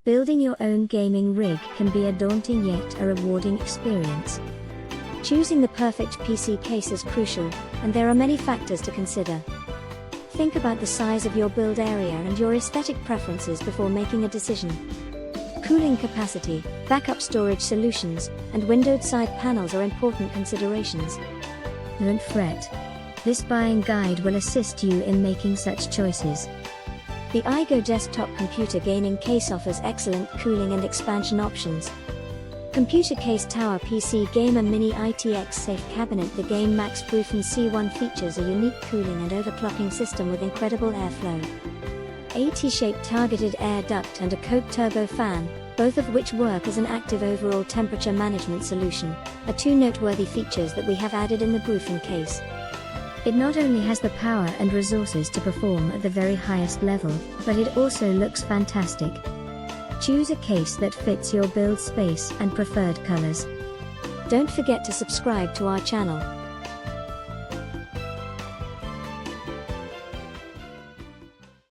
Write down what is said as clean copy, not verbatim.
Building your own gaming rig can be a daunting yet a rewarding experience. Choosing the perfect PC case is crucial, and there are many factors to consider. Think about the size of your build area and your aesthetic preferences before making a decision. Cooling capacity, backup storage solutions, and windowed side panels are important considerations. Don't fret. This buying guide will assist you in making such choices. The iGo desktop computer gaming case offers excellent cooling and expansion options. Computer Case Tower PC Gamer Mini ITX Safe Cabinet. The Game Max Proofing C1 features a unique cooling and overclocking system with incredible airflow. A T-shaped targeted air duct and a Coke turbo fan, both of which work as an active overall temperature management solution, are two noteworthy features that we have added in the Proofing case. It not only has the power and resources to perform at the very highest level, but it also looks fantastic. Choose a case that fits your build space and preferred colors. Don't forget to subscribe to our channel.